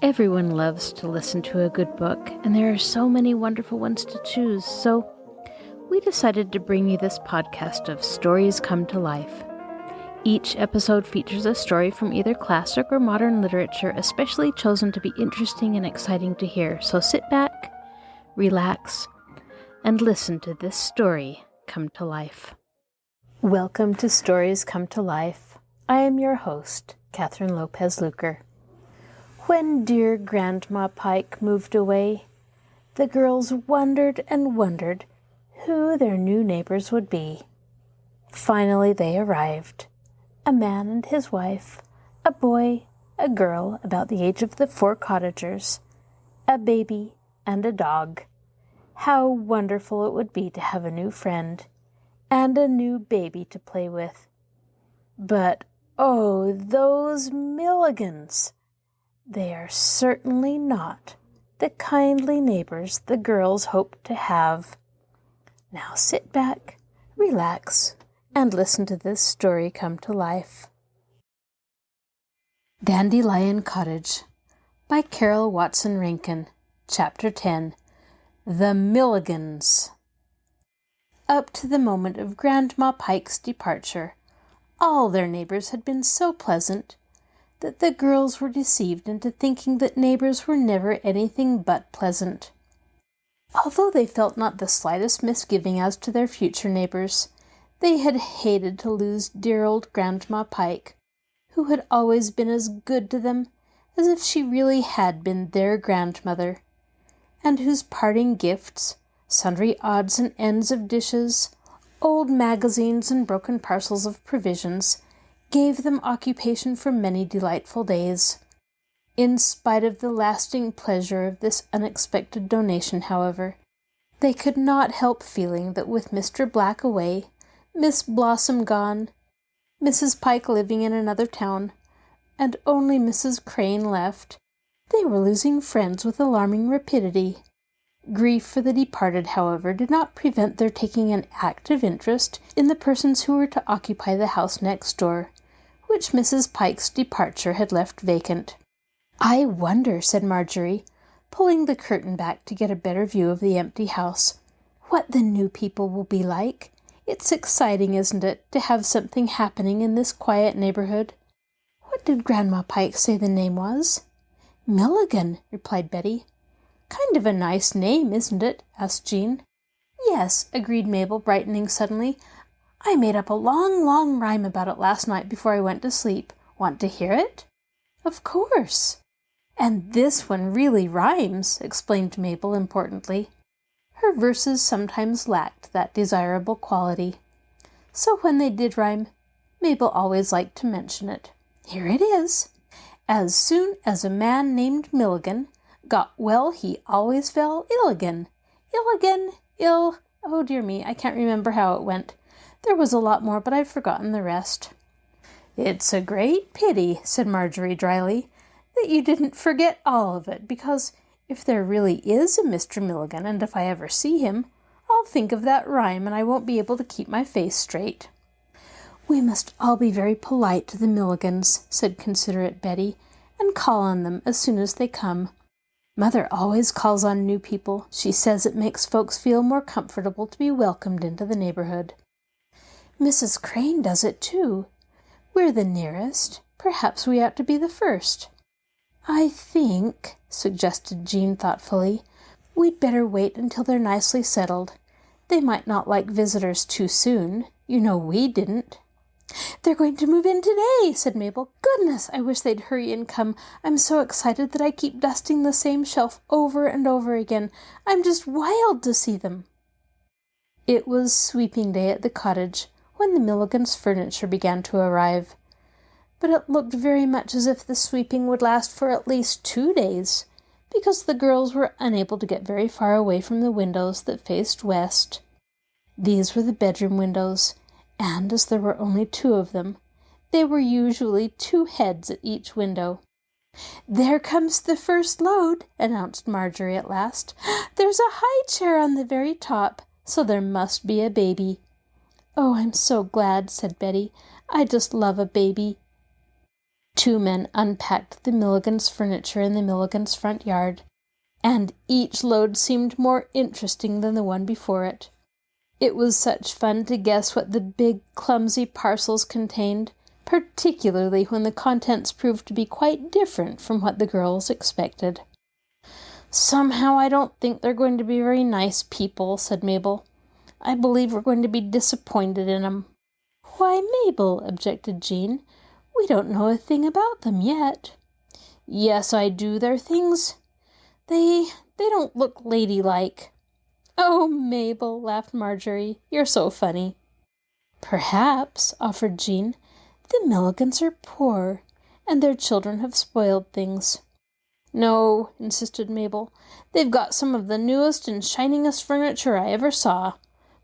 Everyone loves to listen to a good book, and there are so many wonderful ones to choose, so we decided to bring you this podcast of Stories Come to Life. Each episode features a story from either classic or modern literature, especially chosen to be interesting and exciting to hear. So sit back, relax, and listen to this story come to life. Welcome to Stories Come to Life. I am your host, Kathryn Lopez Luker. When dear Grandma Pike moved away, the girls wondered and wondered who their new neighbors would be. Finally they arrived. A man and his wife, a boy, a girl about the age of the 4 cottagers, a baby, and a dog. How wonderful it would be to have a new friend and a new baby to play with. But, oh, those Milligans! They are certainly not the kindly neighbors the girls hoped to have. Now sit back, relax, and listen to this story come to life. Dandelion Cottage by Carroll Rankin. Chapter 10. The Milligans. Up to the moment of Grandma Pike's departure, all their neighbors had been so pleasant that the girls were deceived into thinking that neighbors were never anything but pleasant. Although they felt not the slightest misgiving as to their future neighbors, they had hated to lose dear old Grandma Pike, who had always been as good to them as if she really had been their grandmother, and whose parting gifts, sundry odds and ends of dishes, old magazines and broken parcels of provisions, gave them occupation for many delightful days. In spite of the lasting pleasure of this unexpected donation, however, they could not help feeling that with Mr. Black away, Miss Blossom gone, Mrs. Pike living in another town, and only Mrs. Crane left, they were losing friends with alarming rapidity. Grief for the departed, however, did not prevent their taking an active interest in the persons who were to occupy the house next door, which Mrs. Pike's departure had left vacant. "I wonder," said Marjorie, pulling the curtain back to get a better view of the empty house, "what the new people will be like. It's exciting, isn't it, to have something happening in this quiet neighborhood? What did Grandma Pike say the name was?" "Milligan," replied Betty. "Kind of a nice name, isn't it?" asked Jean. "Yes," agreed Mabel, brightening suddenly. "I made up a long rhyme about it last night before I went to sleep. Want to hear it?" "Of course." "And this one really rhymes," explained Mabel importantly. Her verses sometimes lacked that desirable quality. So when they did rhyme, Mabel always liked to mention it. Here it is. "As soon as a man named Milligan got well, he always fell ill again. Ill again, ill—" Oh dear me, I can't remember how it went. There was a lot more, but I've forgotten the rest. "It's a great pity," said Marjorie dryly, "that you didn't forget all of it, because if there really is a Mr. Milligan, and if I ever see him, I'll think of that rhyme, and I won't be able to keep my face straight." "We must all be very polite to the Milligans," said considerate Betty, "and call on them as soon as they come. Mother always calls on new people. She says it makes folks feel more comfortable to be welcomed into the neighborhood. Mrs. Crane does it too. We're the nearest. Perhaps we ought to be the first." "I think," suggested Jean thoughtfully, "we'd better wait until they're nicely settled. They might not like visitors too soon. You know we didn't." "They're going to move in today," said Mabel. "Goodness, I wish they'd hurry and come. I'm so excited that I keep dusting the same shelf over and over again. I'm just wild to see them." It was sweeping day at the cottage when the Milligans' furniture began to arrive. But it looked very much as if the sweeping would last for at least 2 days, because the girls were unable to get very far away from the windows that faced west. These were the bedroom windows, and as there were only 2 of them, they were usually 2 heads at each window. "There comes the first load," announced Marjorie at last. "There's a high chair on the very top, so there must be a baby." "Oh, I'm so glad," said Betty. "I just love a baby." Two men unpacked the Milligans' furniture in the Milligans' front yard, and each load seemed more interesting than the one before it. It was such fun to guess what the big, clumsy parcels contained, particularly when the contents proved to be quite different from what the girls expected. "Somehow I don't think they're going to be very nice people," said Mabel. "I believe we're going to be disappointed in 'em." "Why, Mabel," objected Jean, "we don't know a thing about them yet." "Yes, I do. They're things. They don't look ladylike." "Oh, Mabel," laughed Marjorie, "you're so funny." "Perhaps," offered Jean, "the Milligans are poor, and their children have spoiled things." "No," insisted Mabel. "They've got some of the newest and shiningest furniture I ever saw,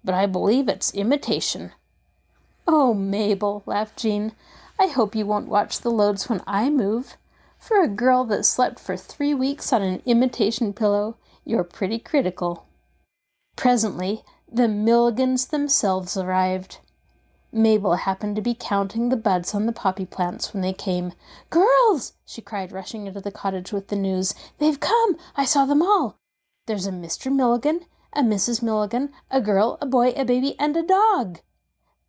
but I believe it's imitation." "Oh, Mabel," laughed Jean, "I hope you won't watch the loads when I move. For a girl that slept for 3 weeks on an imitation pillow, you're pretty critical." Presently, the Milligans themselves arrived. Mabel happened to be counting the buds on the poppy plants when they came. "Girls!" she cried, rushing into the cottage with the news. "They've come! I saw them all! There's a Mr. Milligan, a Mrs. Milligan, a girl, a boy, a baby, and a dog.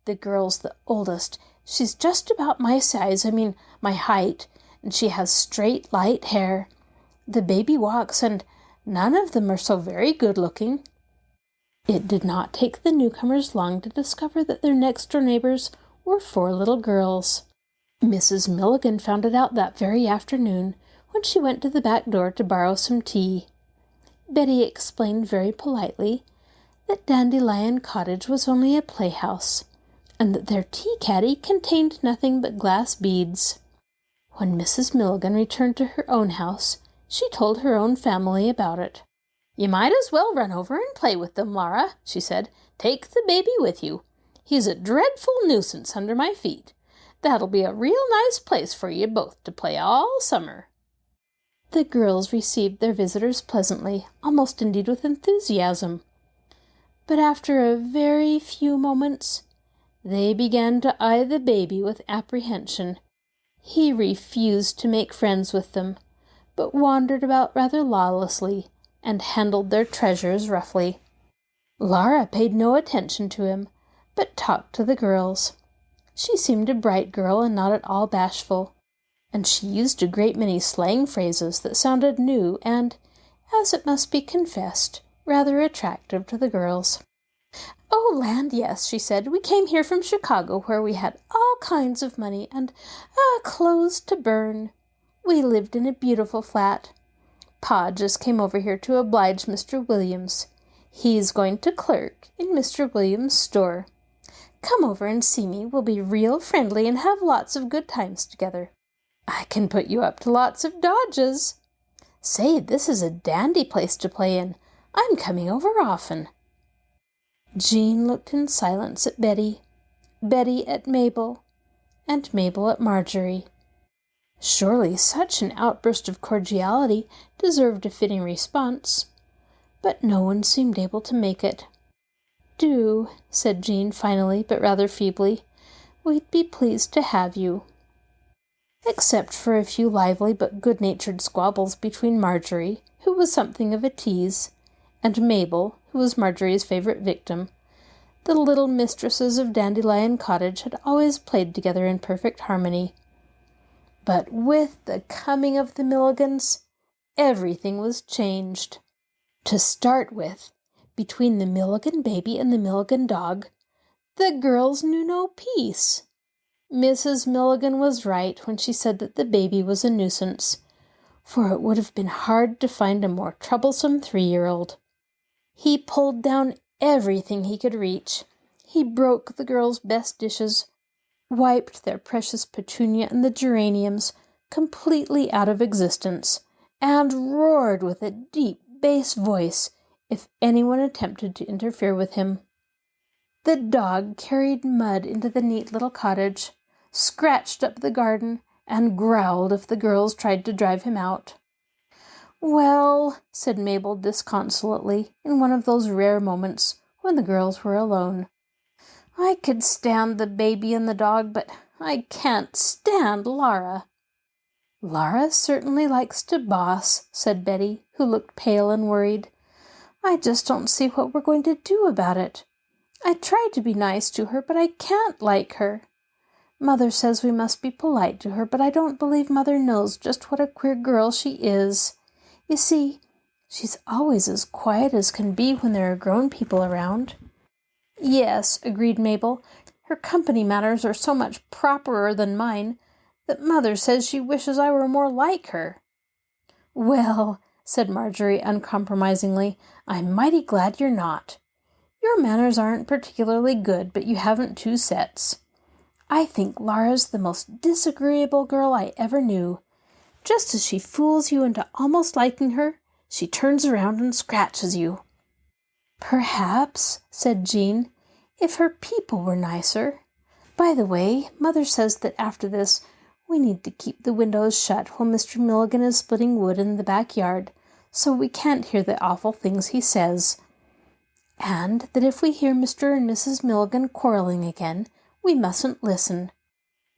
The girl's the oldest. She's just about my size, my height, and she has straight, light hair. The baby walks, and none of them are so very good-looking." It did not take the newcomers long to discover that their next-door neighbors were 4 little girls. Mrs. Milligan found it out that very afternoon when she went to the back door to borrow some tea. Betty explained very politely that Dandelion Cottage was only a playhouse, and that their tea caddy contained nothing but glass beads. When Mrs. Milligan returned to her own house, she told her own family about it. "You might as well run over and play with them, Laura," she said. "Take the baby with you. He's a dreadful nuisance under my feet. That'll be a real nice place for you both to play all summer." The girls received their visitors pleasantly, almost indeed with enthusiasm. But after a very few moments, they began to eye the baby with apprehension. He refused to make friends with them, but wandered about rather lawlessly, and handled their treasures roughly. Laura paid no attention to him, but talked to the girls. She seemed a bright girl and not at all bashful, and she used a great many slang phrases that sounded new and, as it must be confessed, rather attractive to the girls. "Oh, land, yes," she said. "We came here from Chicago, where we had all kinds of money and clothes to burn. We lived in a beautiful flat. Pa just came over here to oblige Mr. Williams. He's going to clerk in Mr. Williams' store. Come over and see me. We'll be real friendly and have lots of good times together. I can put you up to lots of dodges. Say, this is a dandy place to play in. I'm coming over often." Jean looked in silence at Betty, Betty at Mabel, and Mabel at Marjorie. Surely such an outburst of cordiality deserved a fitting response, but no one seemed able to make it. "Do," said Jean finally, but rather feebly. "We'd be pleased to have you." Except for a few lively but good-natured squabbles between Marjorie, who was something of a tease, and Mabel, who was Marjorie's favorite victim, the little mistresses of Dandelion Cottage had always played together in perfect harmony. But with the coming of the Milligans, everything was changed. To start with, between the Milligan baby and the Milligan dog, the girls knew no peace. Mrs. Milligan was right when she said that the baby was a nuisance, for it would have been hard to find a more troublesome 3-year-old. He pulled down everything he could reach. He broke the girls' best dishes, wiped their precious petunia and the geraniums completely out of existence, and roared with a deep bass voice if anyone attempted to interfere with him. The dog carried mud into the neat little cottage, scratched up the garden, and growled if the girls tried to drive him out. "Well," said Mabel disconsolately, in one of those rare moments when the girls were alone, "I could stand the baby and the dog, but I can't stand Laura." "Laura certainly likes to boss," said Betty, who looked pale and worried. "I just don't see what we're going to do about it. I try to be nice to her, but I can't like her. Mother says we must be polite to her, but I don't believe Mother knows just what a queer girl she is. You see, she's always as quiet as can be when there are grown people around." "Yes," agreed Mabel. "Her company manners are so much properer than mine that Mother says she wishes I were more like her." "Well," said Marjorie uncompromisingly, "I'm mighty glad you're not. Your manners aren't particularly good, but you haven't two sets. I think Laura's the most disagreeable girl I ever knew. Just as she fools you into almost liking her, she turns around and scratches you." "Perhaps," said Jean, "if her people were nicer. By the way, Mother says that after this we need to keep the windows shut while Mr. Milligan is splitting wood in the backyard, so we can't hear the awful things he says. And that if we hear Mr. and Mrs. Milligan quarreling again, we mustn't listen."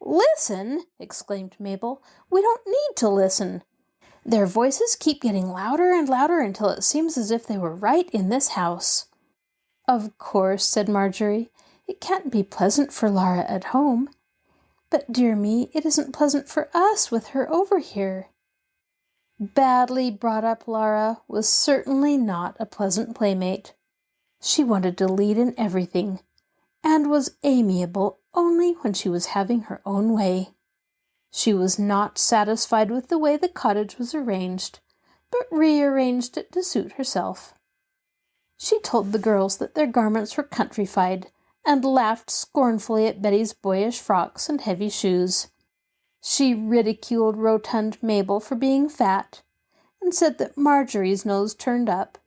"Listen!" exclaimed Mabel. "We don't need to listen. Their voices keep getting louder and louder until it seems as if they were right in this house." "Of course," said Marjorie, "it can't be pleasant for Laura at home. But, dear me, it isn't pleasant for us with her over here." Badly brought up Laura was certainly not a pleasant playmate. She wanted to lead in everything, and was amiable only when she was having her own way. She was not satisfied with the way the cottage was arranged, but rearranged it to suit herself. She told the girls that their garments were countrified, and laughed scornfully at Betty's boyish frocks and heavy shoes. She ridiculed rotund Mabel for being fat, and said that Marjorie's nose turned up,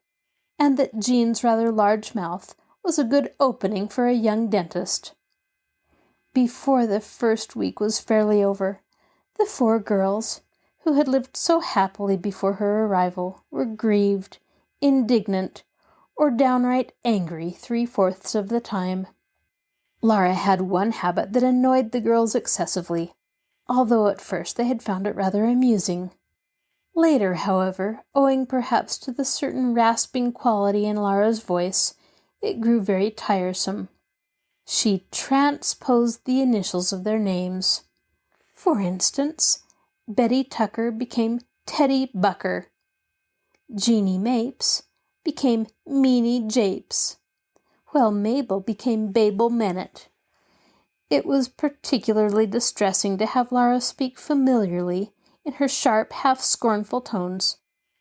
and that Jean's rather large mouth was a good opening for a young dentist. Before the first week was fairly over, the four girls, who had lived so happily before her arrival, were grieved, indignant, or downright angry 3/4 of the time. Laura had one habit that annoyed the girls excessively, although at first they had found it rather amusing. Later, however, owing perhaps to the certain rasping quality in Laura's voice, it grew very tiresome. She transposed the initials of their names. For instance, Betty Tucker became Teddy Bucker. Jeanie Mapes became Meanie Japes, while Mabel became Babel Mennett. It was particularly distressing to have Laura speak familiarly, in her sharp, half-scornful tones,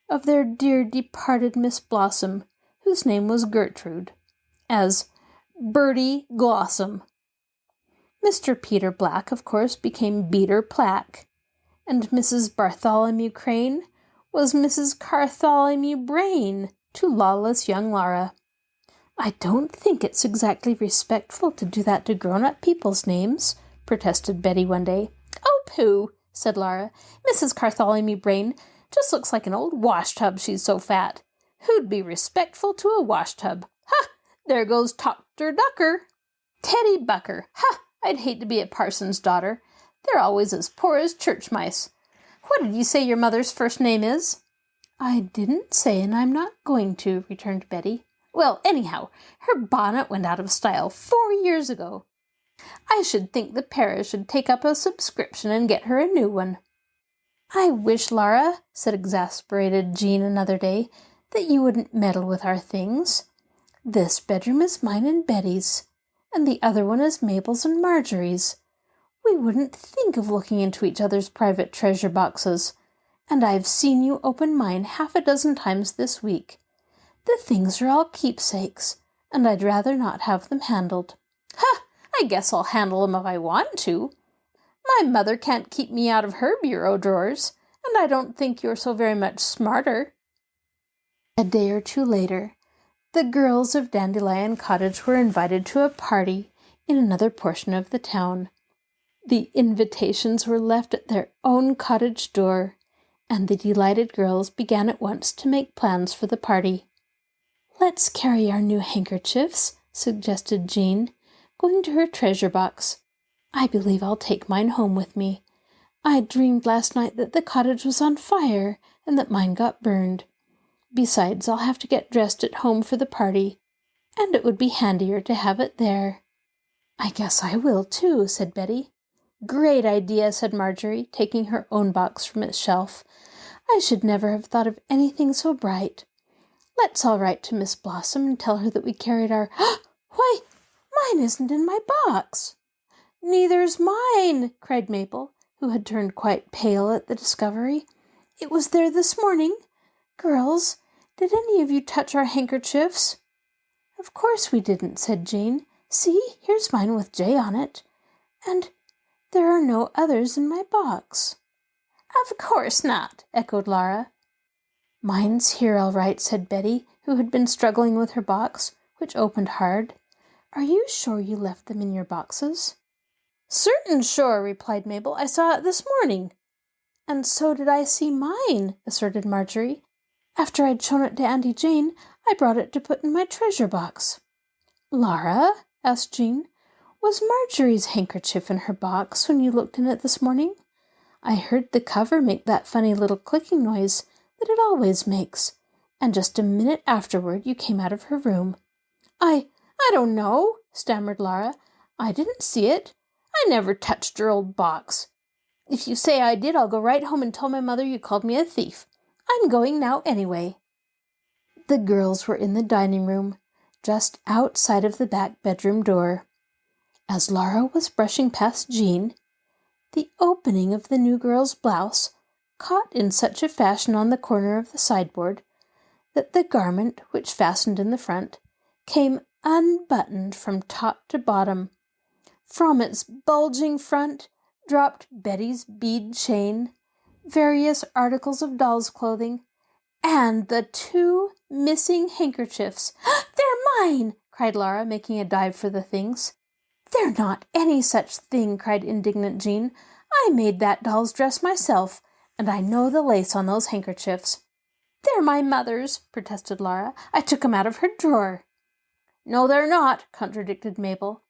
of their dear departed Miss Blossom, whose name was Gertrude, as Bertie Glossom. Mr. Peter Black, of course, became Beater Plack, and Mrs. Bartholomew Crane was Mrs. Cartholomew Brain to lawless young Laura. "I don't think it's exactly respectful to do that to grown-up people's names," protested Betty one day. "Oh, pooh!" said Laura. "Mrs. Cartholomew Brain just looks like an old wash-tub, she's so fat. Who'd be respectful to a wash-tub? Ha! There goes Dr. Ducker. Teddy Bucker. Ha! I'd hate to be a parson's daughter. They're always as poor as church mice. What did you say your mother's first name is?" "I didn't say, and I'm not going to," returned Betty. "Well, anyhow, her bonnet went out of style 4 years ago. I should think the parish should take up a subscription and get her a new one." "I wish, Laura," said exasperated Jean another day, "that you wouldn't meddle with our things. This bedroom is mine and Betty's, and the other one is Mabel's and Marjorie's. We wouldn't think of looking into each other's private treasure boxes, and I've seen you open mine 6 times this week. The things are all keepsakes, and I'd rather not have them handled." "Ha! I guess I'll handle 'em if I want to. My mother can't keep me out of her bureau drawers, and I don't think you're so very much smarter." A day or two later, the girls of Dandelion Cottage were invited to a party in another portion of the town. The invitations were left at their own cottage door, and the delighted girls began at once to make plans for the party. "Let's carry our new handkerchiefs," suggested Jean, going to her treasure box. "I believe I'll take mine home with me. I dreamed last night that the cottage was on fire and that mine got burned. Besides, I'll have to get dressed at home for the party, and it would be handier to have it there." "I guess I will, too," said Betty. "Great idea," said Marjorie, taking her own box from its shelf. "I should never have thought of anything so bright. Let's all write to Miss Blossom and tell her that we carried our— Why, mine isn't in my box." "Neither's mine," cried Mabel, who had turned quite pale at the discovery. "It was there this morning. Girls, did any of you touch our handkerchiefs?" "Of course we didn't," said Jean. "See, here's mine with J on it. And there are no others in my box." "Of course not," echoed Laura. "Mine's here all right," said Betty, who had been struggling with her box, which opened hard. "Are you sure you left them in your boxes?" "Certain sure," replied Mabel. "I saw it this morning." "And so did I see mine," asserted Marjorie. "After I'd shown it to Auntie Jane, I brought it to put in my treasure box." "Laura," asked Jean, "was Marjorie's handkerchief in her box when you looked in it this morning? I heard the cover make that funny little clicking noise that it always makes, and just a minute afterward you came out of her room." I don't know," stammered Laura. "I didn't see it. I never touched your old box. If you say I did, I'll go right home and tell my mother you called me a thief. I'm going now anyway." The girls were in the dining room, just outside of the back bedroom door. As Laura was brushing past Jean, the opening of the new girl's blouse caught in such a fashion on the corner of the sideboard that the garment, which fastened in the front, came unbuttoned from top to bottom. From its bulging front dropped Betty's bead chain, various articles of doll's clothing, and the 2 missing handkerchiefs. "They're mine!" cried Laura, making a dive for the things. "They're not any such thing," cried indignant Jean. "I made that doll's dress myself, and I know the lace on those handkerchiefs." "They're my mother's," protested Laura. "I took 'em out of her drawer." "No, they're not," contradicted Mabel,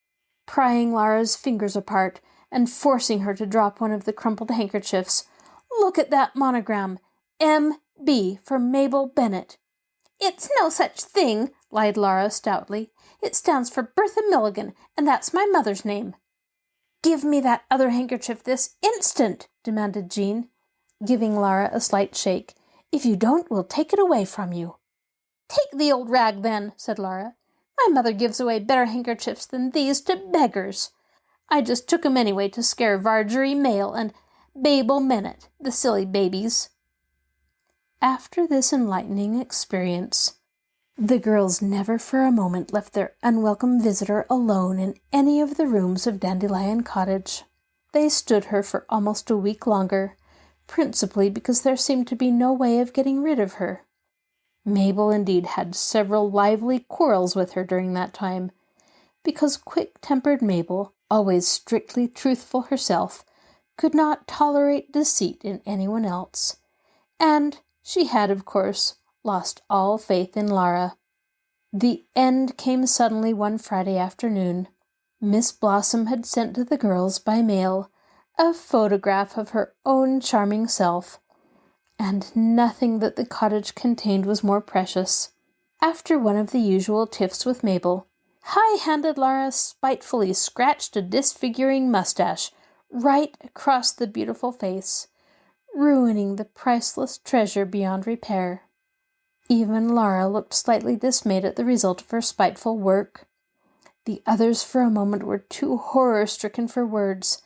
prying Laura's fingers apart and forcing her to drop one of the crumpled handkerchiefs. "Look at that monogram, M.B. for Mabel Bennet." "It's no such thing," lied Laura stoutly. "It stands for Bertha Milligan, and that's my mother's name." "Give me that other handkerchief this instant," demanded Jean, giving Laura a slight shake. "If you don't, we'll take it away from you." "Take the old rag, then," said Laura. "My mother gives away better handkerchiefs than these to beggars. I just took 'em anyway to scare Varjory Mayle and Babel Minnet, the silly babies." After this enlightening experience, the girls never for a moment left their unwelcome visitor alone in any of the rooms of Dandelion Cottage. They stood her for almost a week longer, principally because there seemed to be no way of getting rid of her. Mabel indeed had several lively quarrels with her during that time, because quick-tempered Mabel, always strictly truthful herself, could not tolerate deceit in anyone else, and she had, of course, lost all faith in Laura. The end came suddenly one Friday afternoon. Miss Blossom had sent to the girls by mail a photograph of her own charming self, and nothing that the cottage contained was more precious. After one of the usual tiffs with Mabel, high-handed Laura spitefully scratched a disfiguring mustache right across the beautiful face, ruining the priceless treasure beyond repair. Even Laura looked slightly dismayed at the result of her spiteful work. The others for a moment were too horror-stricken for words.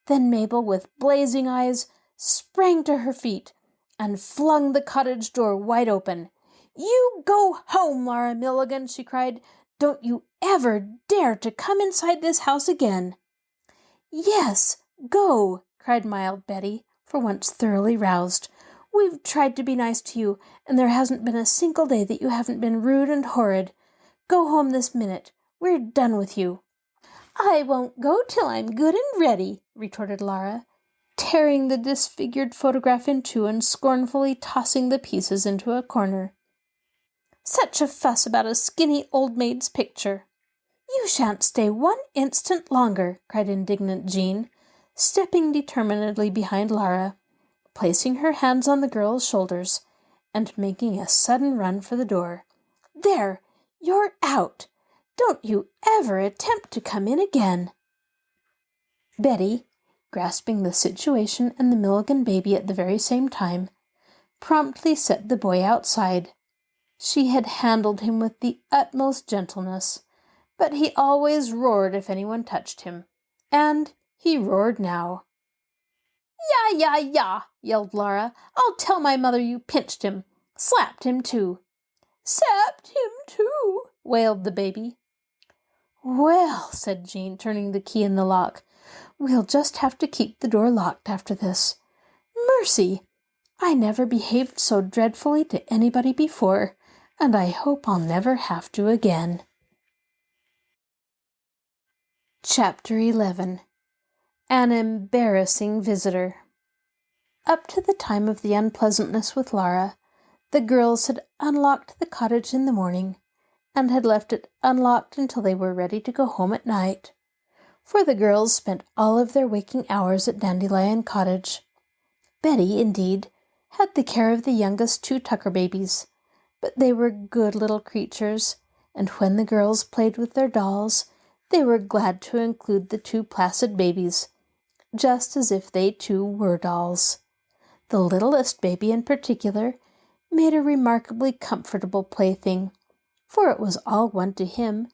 Then Mabel, with blazing eyes, sprang to her feet and flung the cottage door wide open. "You go home, Laura Milligan," she cried. "Don't you ever dare to come inside this house again." "Yes, go," cried mild Betty, for once thoroughly roused. "We've tried to be nice to you, and there hasn't been a single day that you haven't been rude and horrid. Go home this minute. We're done with you." "I won't go till I'm good and ready," retorted Laura, tearing the disfigured photograph in two and scornfully tossing the pieces into a corner. "Such a fuss about a skinny old maid's picture." "You shan't stay one instant longer," cried indignant Jean, stepping determinedly behind Lara, placing her hands on the girl's shoulders, and making a sudden run for the door. "There! You're out! Don't you ever attempt to come in again!" Betty, grasping the situation and the Milligan baby at the very same time, promptly set the boy outside. She had handled him with the utmost gentleness, but he always roared if anyone touched him, and he roared now. "Yah, yah, yah!" yelled Lara. "I'll tell my mother you pinched him. Slapped him, too." "Sapped him, too," wailed the baby. "Well," said Jean, turning the key in the lock, "we'll just have to keep the door locked after this. Mercy! I never behaved so dreadfully to anybody before, and I hope I'll never have to again." Chapter 11. An Embarrassing Visitor. Up to the time of the unpleasantness with Lara, the girls had unlocked the cottage in the morning, and had left it unlocked until they were ready to go home at night, for the girls spent all of their waking hours at Dandelion Cottage. Betty, indeed, had the care of the youngest 2 Tucker babies, but they were good little creatures, and when the girls played with their dolls, they were glad to include the 2 placid babies, just as if they too were dolls. The littlest baby in particular made a remarkably comfortable plaything, for it was all one to him,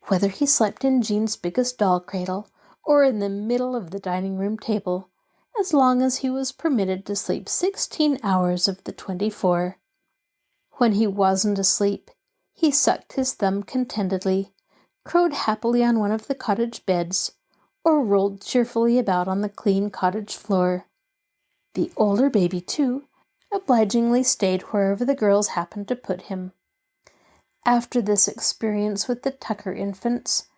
whether he slept in Jean's biggest doll cradle or in the middle of the dining-room table, as long as he was permitted to sleep 16 hours of the 24. When he wasn't asleep, he sucked his thumb contentedly, crowed happily on one of the cottage beds, or rolled cheerfully about on the clean cottage floor. The older baby, too, obligingly stayed wherever the girls happened to put him. After this experience with the Tucker infants,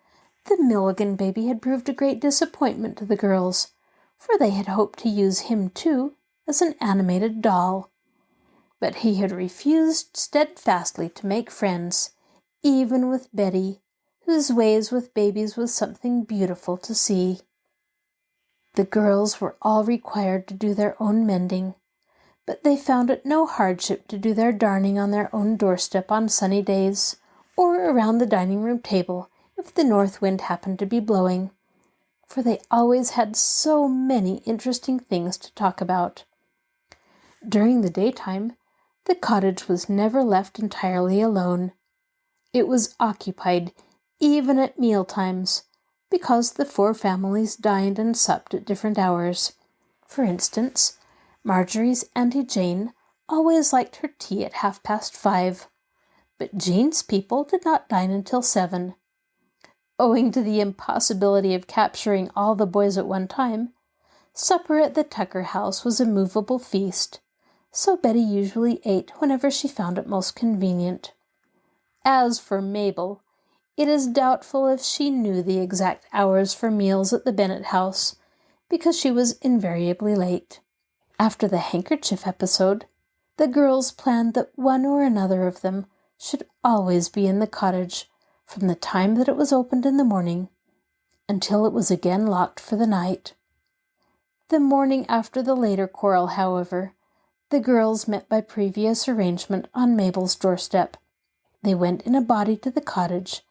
the Milligan baby had proved a great disappointment to the girls, for they had hoped to use him, too, as an animated doll. But he had refused steadfastly to make friends, even with Betty, whose ways with babies was something beautiful to see. The girls were all required to do their own mending, but they found it no hardship to do their darning on their own doorstep on sunny days, or around the dining-room table if the north wind happened to be blowing, for they always had so many interesting things to talk about. During the daytime, the cottage was never left entirely alone. It was occupied even at meal times, because the 4 families dined and supped at different hours. For instance, Marjorie's Auntie Jane always liked her tea at 5:30, but Jean's people did not dine until 7. Owing to the impossibility of capturing all the boys at one time, supper at the Tucker house was a movable feast, so Betty usually ate whenever she found it most convenient. As for Mabel, it is doubtful if she knew the exact hours for meals at the Bennet house, because she was invariably late. After the handkerchief episode, the girls planned that one or another of them should always be in the cottage from the time that it was opened in the morning until it was again locked for the night. The morning after the later quarrel, however, the girls met by previous arrangement on Mabel's doorstep. They went in a body to the cottage,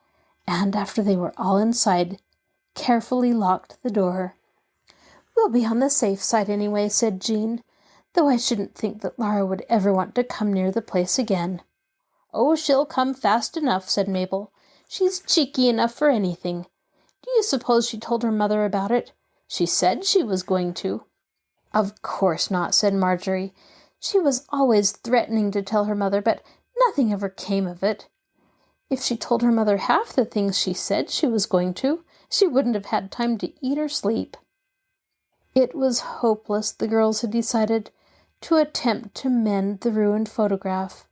and after they were all inside, carefully locked the door. "We'll be on the safe side anyway," said Jean, "though I shouldn't think that Lara would ever want to come near the place again." "Oh, she'll come fast enough," said Mabel. "She's cheeky enough for anything. Do you suppose she told her mother about it? She said she was going to." "Of course not," said Marjorie. "She was always threatening to tell her mother, but nothing ever came of it. If she told her mother half the things she said she was going to, she wouldn't have had time to eat or sleep." It was hopeless, the girls had decided, to attempt to mend the ruined photograph.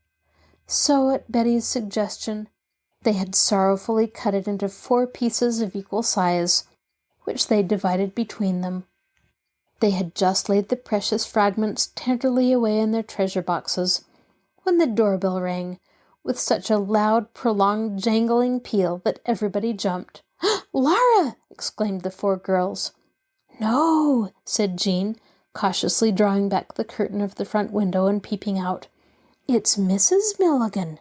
So, at Betty's suggestion, they had sorrowfully cut it into 4 pieces of equal size, which they divided between them. They had just laid the precious fragments tenderly away in their treasure boxes when the doorbell rang with such a loud, prolonged, jangling peal that everybody jumped. "Lara!" exclaimed the 4 girls. No, said Jean, cautiously drawing back the curtain of the front window and peeping out. It's Mrs. Milligan.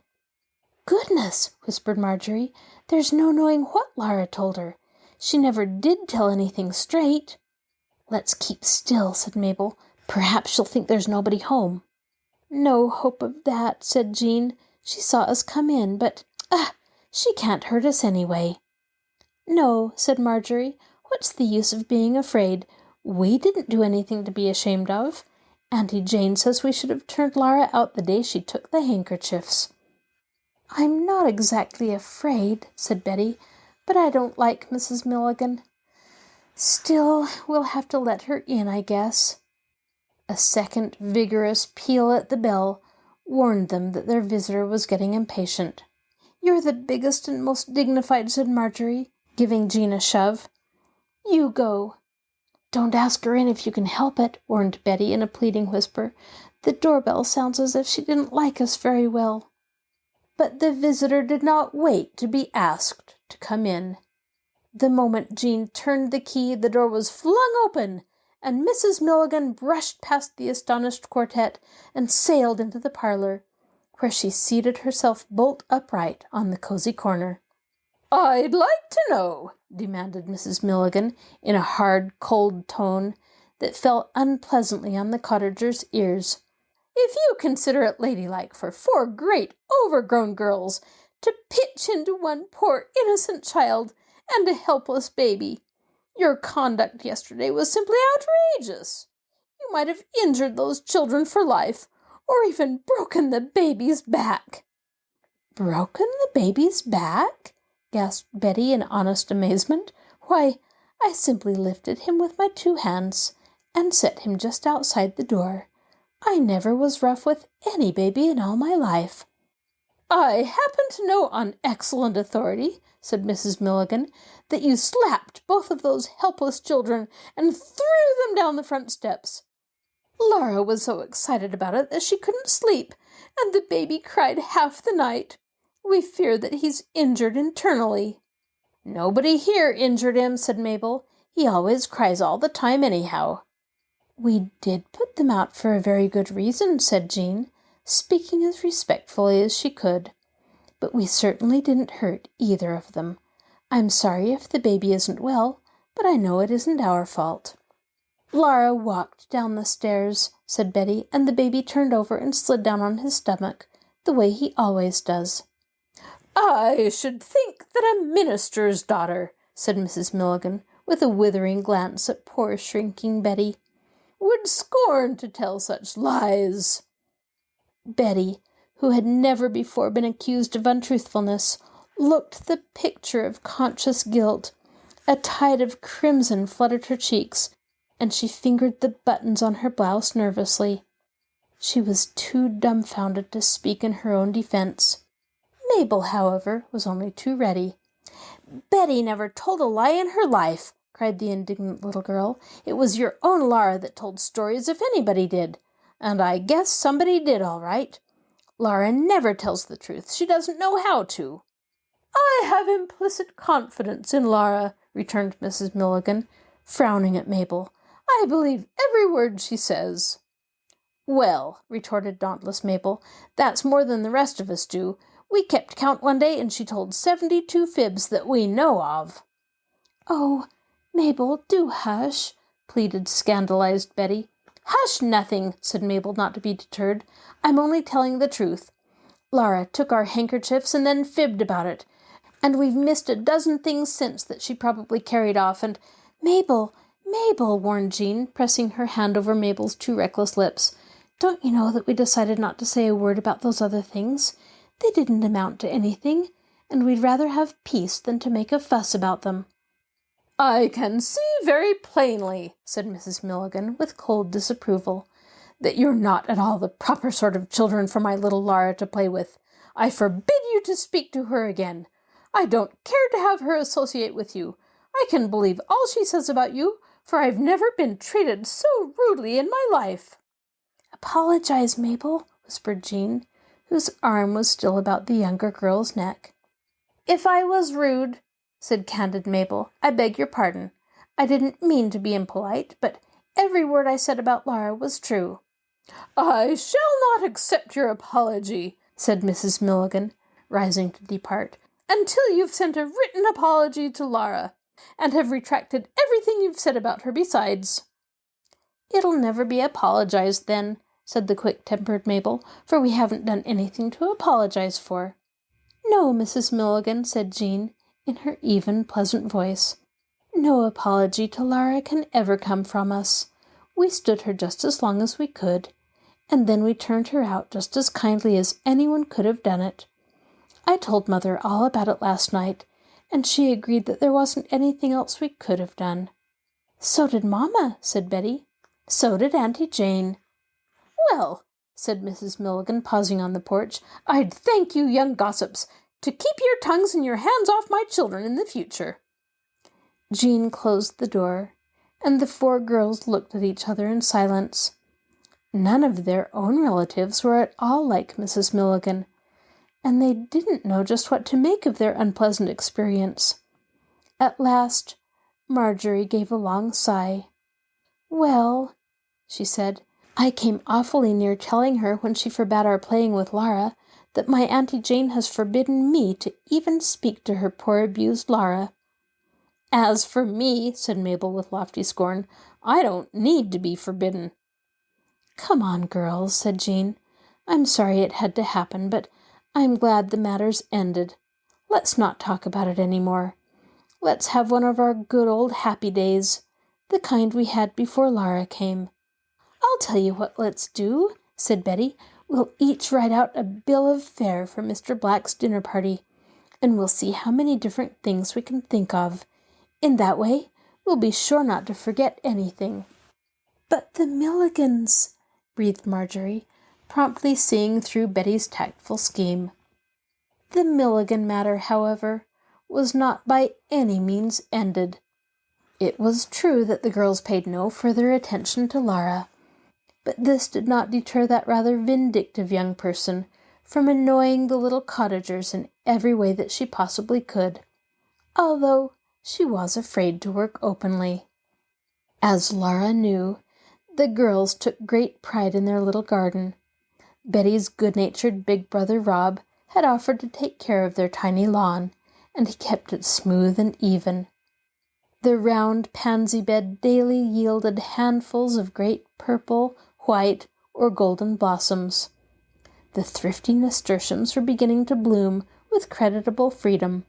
Goodness, whispered Marjorie. There's no knowing what Lara told her. She never did tell anything straight. Let's keep still, said Mabel. Perhaps she'll think there's nobody home. No hope of that, said Jean. She saw us come in, but, she can't hurt us anyway. No, said Marjorie. What's the use of being afraid? We didn't do anything to be ashamed of. Auntie Jane says we should have turned Lara out the day she took the handkerchiefs. I'm not exactly afraid, said Betty, but I don't like Mrs. Milligan. Still, we'll have to let her in, I guess. A second vigorous peal at the bell warned them that their visitor was getting impatient. You're the biggest and most dignified, said Marjorie, giving Jean a shove. You go. Don't ask her in if you can help it, warned Betty in a pleading whisper. The doorbell sounds as if she didn't like us very well. But the visitor did not wait to be asked to come in. The moment Jean turned the key, the door was flung open, and Mrs. Milligan brushed past the astonished quartet and sailed into the parlor, where she seated herself bolt upright on the cozy corner. I'd like to know, demanded Mrs. Milligan in a hard, cold tone that fell unpleasantly on the cottagers' ears, if you consider it ladylike for 4 great overgrown girls to pitch into one poor innocent child and a helpless baby. Your conduct yesterday was simply outrageous. You might have injured those children for life, or even broken the baby's back. Broken the baby's back? Gasped Betty in honest amazement. Why, I simply lifted him with my 2 hands and set him just outside the door. I never was rough with any baby in all my life. I happen to know on excellent authority, said Mrs. Milligan, that you slapped both of those helpless children and threw them down the front steps. Lara was so excited about it that she couldn't sleep, and the baby cried half the night. We fear that he's injured internally. Nobody here injured him, said Mabel. He always cries all the time anyhow. We did put them out for a very good reason, said Jean, speaking as respectfully as she could. But we certainly didn't hurt either of them. I'm sorry if the baby isn't well, but I know it isn't our fault. Lara walked down the stairs, said Betty, and the baby turned over and slid down on his stomach, the way he always does. I should think that a minister's daughter, said Mrs. Milligan, with a withering glance at poor shrinking Betty, would scorn to tell such lies. Betty, who had never before been accused of untruthfulness, looked the picture of conscious guilt. A tide of crimson flooded her cheeks, and she fingered the buttons on her blouse nervously. She was too dumbfounded to speak in her own defense. Mabel, however, was only too ready. Betty never told a lie in her life, cried the indignant little girl. It was your own Lara that told stories if anybody did, and I guess somebody did all right. Lara never tells the truth. She doesn't know how to. I have implicit confidence in Lara, returned Mrs. Milligan, frowning at Mabel. I believe every word she says. Well, retorted dauntless Mabel, that's more than the rest of us do. We kept count one day, and she told 72 fibs that we know of. Oh, Mabel, do hush, pleaded scandalized Betty. Hush nothing, said Mabel, not to be deterred. I'm only telling the truth. Lara took our handkerchiefs and then fibbed about it, and we've missed a dozen things since that she probably carried off, and— Mabel, warned Jean, pressing her hand over Mabel's too reckless lips. Don't you know that we decided not to say a word about those other things? They didn't amount to anything, and we'd rather have peace than to make a fuss about them. I can see very plainly, said Mrs. Milligan, with cold disapproval, that you're not at all the proper sort of children for my little Lara to play with. I forbid you to speak to her again. I don't care to have her associate with you. I can believe all she says about you, for I've never been treated so rudely in my life. Apologize, Mabel, whispered Jean, whose arm was still about the younger girl's neck. If I was rude, said candid Mabel, I beg your pardon. I didn't mean to be impolite, but every word I said about Laura was true." "I shall not accept your apology," said Mrs. Milligan, rising to depart, "until you've sent a written apology to Laura, and have retracted everything you've said about her besides." "It'll never be apologized then," said the quick-tempered Mabel, "for we haven't done anything to apologize for." "No, Mrs. Milligan," said Jean, in her even, pleasant voice. "No apology to Laura can ever come from us. We stood her just as long as we could, and then we turned her out just as kindly as anyone could have done it. I told Mother all about it last night, and she agreed that there wasn't anything else we could have done." "So did Mamma," said Betty. "So did Auntie Jane." "Well," said Mrs. Milligan, pausing on the porch, "I'd thank you, young gossips, to keep your tongues and your hands off my children in the future." Jean closed the door, and the four girls looked at each other in silence. None of their own relatives were at all like Mrs. Milligan, and they didn't know just what to make of their unpleasant experience. At last, Marjorie gave a long sigh. "Well," she said, "I came awfully near telling her when she forbade our playing with Laura that my Auntie Jane has forbidden me to even speak to her poor abused Laura." "As for me," said Mabel with lofty scorn, "I don't need to be forbidden." "Come on, girls," said Jean. "I'm sorry it had to happen, but I'm glad the matter's ended. Let's not talk about it any more. Let's have one of our good old happy days, the kind we had before Laura came." "I'll tell you what let's do," said Betty. "We'll each write out a bill of fare for Mr. Black's dinner party, and we'll see how many different things we can think of. In that way, we'll be sure not to forget anything." "But the Milligans," breathed Marjorie, promptly seeing through Betty's tactful scheme. The Milligan matter, however, was not by any means ended. It was true that the girls paid no further attention to Laura, but this did not deter that rather vindictive young person from annoying the little cottagers in every way that she possibly could, although she was afraid to work openly. As Laura knew, the girls took great pride in their little garden. Betty's good-natured big brother Rob had offered to take care of their tiny lawn, and he kept it smooth and even. The round pansy bed daily yielded handfuls of great purple, white, or golden blossoms. The thrifty nasturtiums were beginning to bloom with creditable freedom,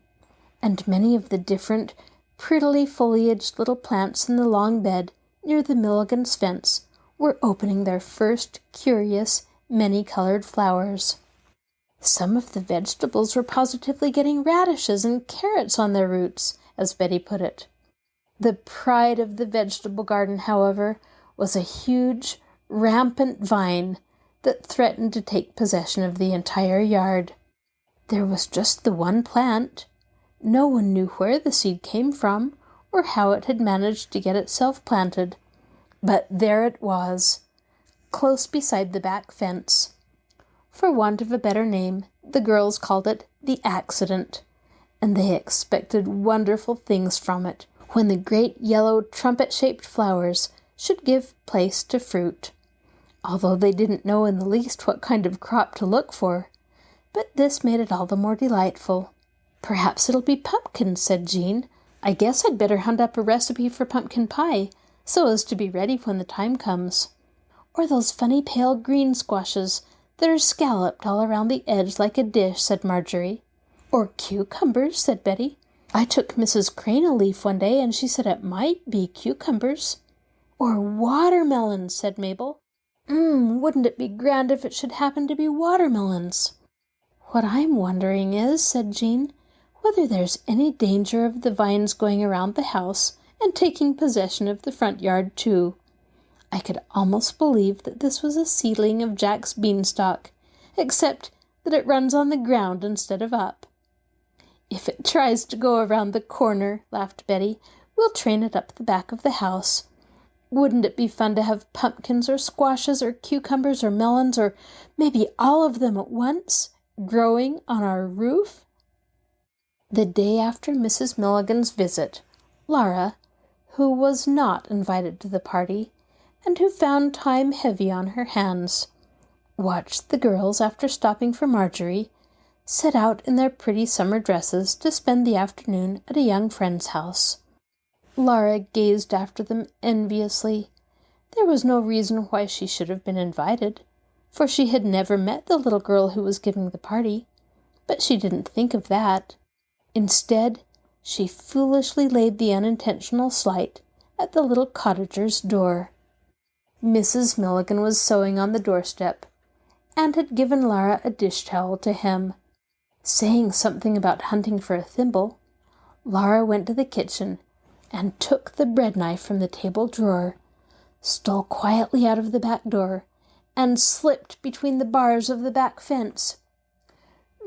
and many of the different, prettily foliaged little plants in the long bed near the Milligans' fence were opening their first curious, many-colored flowers. Some of the vegetables were positively getting radishes and carrots on their roots, as Betty put it. The pride of the vegetable garden, however, was a huge, rampant vine that threatened to take possession of the entire yard. There was just the one plant. No one knew where the seed came from, or how it had managed to get itself planted. But there it was, close beside the back fence. For want of a better name, the girls called it the accident, and they expected wonderful things from it when the great yellow trumpet-shaped flowers should give place to fruit, although they didn't know in the least what kind of crop to look for. But this made it all the more delightful. "Perhaps it'll be pumpkins," said Jean. "I guess I'd better hunt up a recipe for pumpkin pie, so as to be ready when the time comes." "Or those funny pale green squashes that are scalloped all around the edge like a dish," said Marjorie. "Or cucumbers," said Betty. "I took Mrs. Crane a leaf one day, and she said it might be cucumbers." "Or watermelons," said Mabel. Wouldn't it be grand if it should happen to be watermelons?" "What I'm wondering is," said Jean, "whether there's any danger of the vines going around the house and taking possession of the front yard, too. I could almost believe that this was a seedling of Jack's beanstalk, except that it runs on the ground instead of up." "If it tries to go around the corner," laughed Betty, "we'll train it up the back of the house. Wouldn't it be fun to have pumpkins or squashes or cucumbers or melons, or maybe all of them at once, growing on our roof?" The day after Mrs. Milligan's visit, Laura, who was not invited to the party, and who found time heavy on her hands, watched the girls, after stopping for Marjorie, set out in their pretty summer dresses to spend the afternoon at a young friend's house. Laura gazed after them enviously. There was no reason why she should have been invited, for she had never met the little girl who was giving the party, but she didn't think of that. Instead, she foolishly laid the unintentional slight at the little cottager's door. Mrs. Milligan was sewing on the doorstep, and had given Laura a dish towel to hem. Saying something about hunting for a thimble, Laura went to the kitchen and took the bread knife from the table drawer, stole quietly out of the back door, and slipped between the bars of the back fence.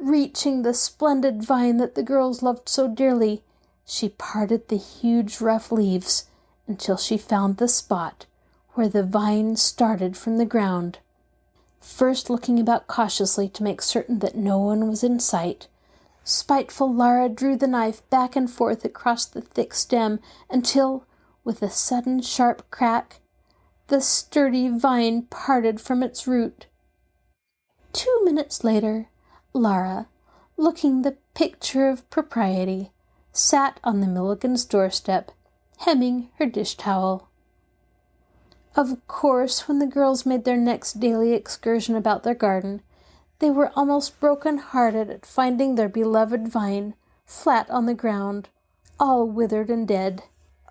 Reaching the splendid vine that the girls loved so dearly, she parted the huge rough leaves until she found the spot where the vine started from the ground. First looking about cautiously to make certain that no one was in sight, spiteful Laura drew the knife back and forth across the thick stem until, with a sudden sharp crack, the sturdy vine parted from its root. 2 minutes later, Laura, looking the picture of propriety, sat on the Milligans' doorstep, hemming her dish towel. Of course, when the girls made their next daily excursion about their garden, they were almost broken-hearted at finding their beloved vine flat on the ground, all withered and dead.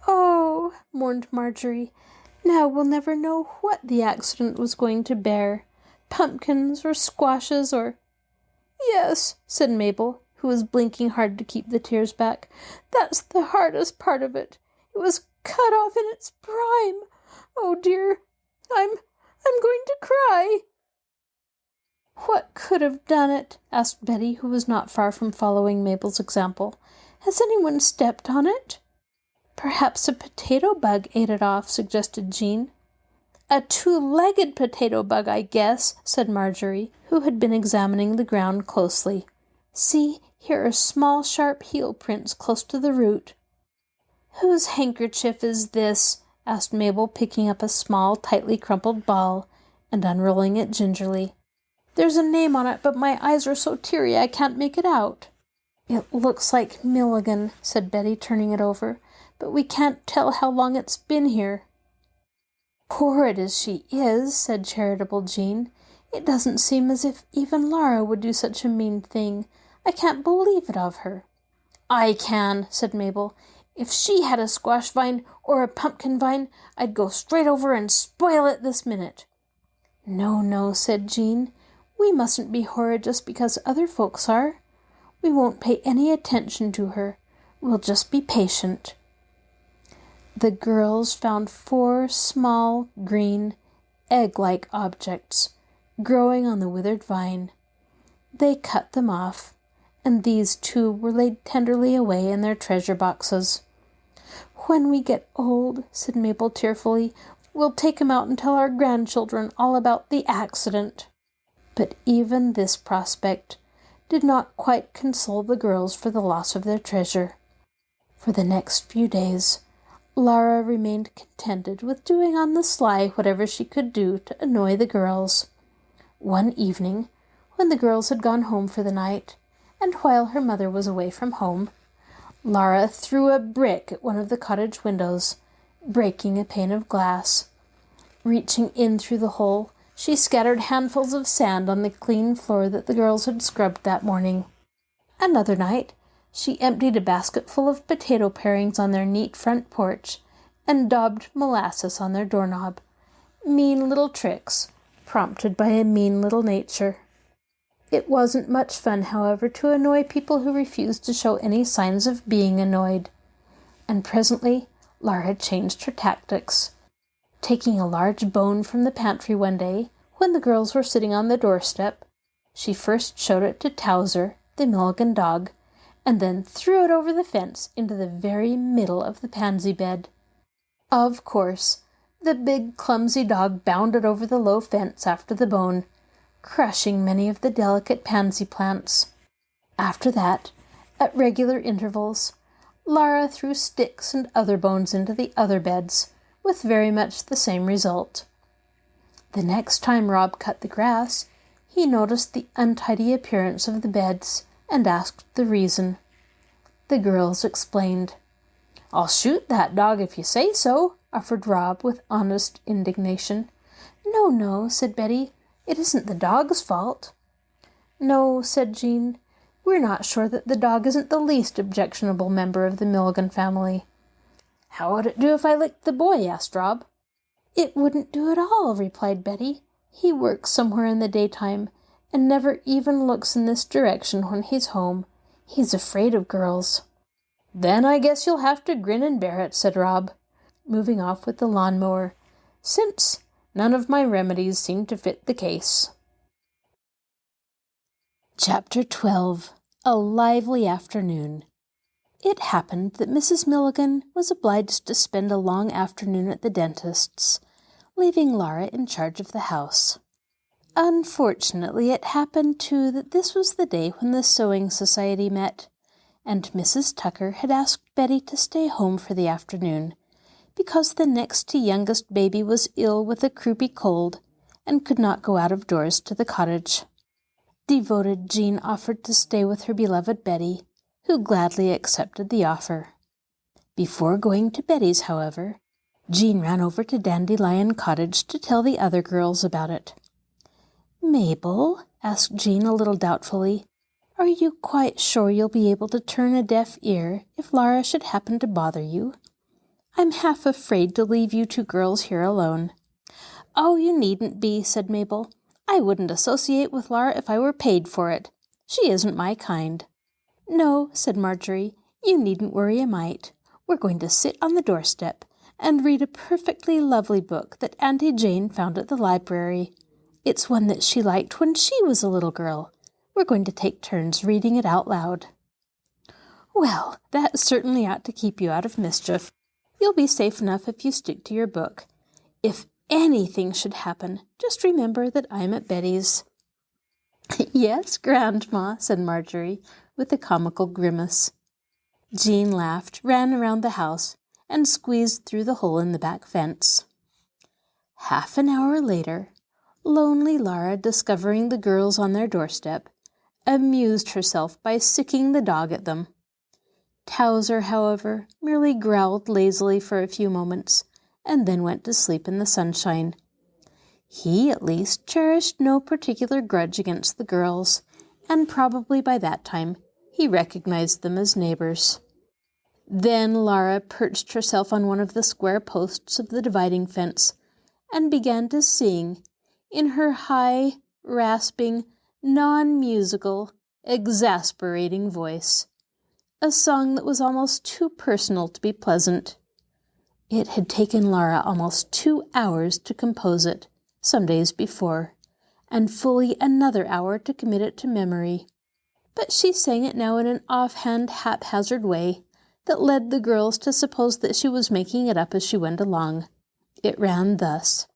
"Oh," mourned Marjorie, "now we'll never know what the accident was going to bear, pumpkins or squashes or—" "Yes," said Mabel, who was blinking hard to keep the tears back. "That's the hardest part of it. It was cut off in its prime. Oh dear, I'm going to cry." "What could have done it?" asked Betty, who was not far from following Mabel's example. "Has anyone stepped on it?" "Perhaps a potato bug ate it off," suggested Jean. "A 2-legged potato bug, I guess," said Marjorie, who had been examining the ground closely. "See, here are small sharp heel prints close to the root." "Whose handkerchief is this?" asked Mabel, picking up a small, tightly crumpled ball and unrolling it gingerly. "There's a name on it, but my eyes are so teary I can't make it out." "It looks like Milligan," said Betty, turning it over, "but we can't tell how long it's been here." "Horrid as she is," said charitable Jean, "it doesn't seem as if even Laura would do such a mean thing. I can't believe it of her." "I can," said Mabel. "If she had a squash vine or a pumpkin vine, I'd go straight over and spoil it this minute." "No, no," said Jean. "We mustn't be horrid just because other folks are. We won't pay any attention to her. We'll just be patient." The girls found 4 small, green, egg-like objects growing on the withered vine. They cut them off, and these too were laid tenderly away in their treasure boxes. "When we get old," said Mabel tearfully, "we'll take 'em out and tell our grandchildren all about the accident." But even this prospect did not quite console the girls for the loss of their treasure. For the next few days, Laura remained contented with doing on the sly whatever she could do to annoy the girls. One evening, when the girls had gone home for the night, and while her mother was away from home, Laura threw a brick at one of the cottage windows, breaking a pane of glass. Reaching in through the hole, she scattered handfuls of sand on the clean floor that the girls had scrubbed that morning. Another night, she emptied a basket full of potato parings on their neat front porch and daubed molasses on their doorknob. Mean little tricks, prompted by a mean little nature. It wasn't much fun, however, to annoy people who refused to show any signs of being annoyed, and presently Laura changed her tactics. Taking a large bone from the pantry one day, when the girls were sitting on the doorstep, she first showed it to Towser, the Milligan dog, and then threw it over the fence into the very middle of the pansy bed. Of course, the big clumsy dog bounded over the low fence after the bone, crushing many of the delicate pansy plants. After that, at regular intervals, Lara threw sticks and other bones into the other beds, with very much the same result. The next time Rob cut the grass, he noticed the untidy appearance of the beds and asked the reason. The girls explained. "I'll shoot that dog if you say so," offered Rob with honest indignation. "No, no," said Betty. "It isn't the dog's fault." "No," said Jean. "We're not sure that the dog isn't the least objectionable member of the Milligan family." "How would it do if I licked the boy?" asked Rob. "It wouldn't do at all," replied Betty. "He works somewhere in the daytime, and never even looks in this direction when he's home. He's afraid of girls." "Then I guess you'll have to grin and bear it," said Rob, moving off with the lawnmower, "since none of my remedies seem to fit the case." Chapter 12. A Lively Afternoon. It happened that Mrs. Milligan was obliged to spend a long afternoon at the dentist's, leaving Lara in charge of the house. Unfortunately, it happened, too, that this was the day when the sewing society met, and Mrs. Tucker had asked Betty to stay home for the afternoon, because the next to youngest baby was ill with a croupy cold and could not go out of doors to the cottage. Devoted Jean offered to stay with her beloved Betty, who gladly accepted the offer. Before going to Betty's, however, Jean ran over to Dandelion Cottage to tell the other girls about it. "Mabel," asked Jean a little doubtfully, "are you quite sure you'll be able to turn a deaf ear if Lara should happen to bother you? I'm half afraid to leave you two girls here alone." "Oh, you needn't be," said Mabel. "I wouldn't associate with Lara if I were paid for it. She isn't my kind." "No," said Marjorie, "you needn't worry a mite. We're going to sit on the doorstep and read a perfectly lovely book that Auntie Jane found at the library. It's one that she liked when she was a little girl. We're going to take turns reading it out loud." "Well, that certainly ought to keep you out of mischief. You'll be safe enough if you stick to your book. If anything should happen, just remember that I'm at Betty's." "Yes, Grandma," said Marjorie, with a comical grimace. Jean laughed, ran around the house, and squeezed through the hole in the back fence. Half an hour later, lonely Lara, discovering the girls on their doorstep, amused herself by sicking the dog at them. Towser, however, merely growled lazily for a few moments, and then went to sleep in the sunshine. He, at least, cherished no particular grudge against the girls, and probably by that time he recognized them as neighbors. Then Lara perched herself on one of the square posts of the dividing fence and began to sing, in her high, rasping, non-musical, exasperating voice, a song that was almost too personal to be pleasant. It had taken Lara almost 2 hours to compose it, some days before, and fully another hour to commit it to memory. But she sang it now in an offhand, haphazard way that led the girls to suppose that she was making it up as she went along. It ran thus: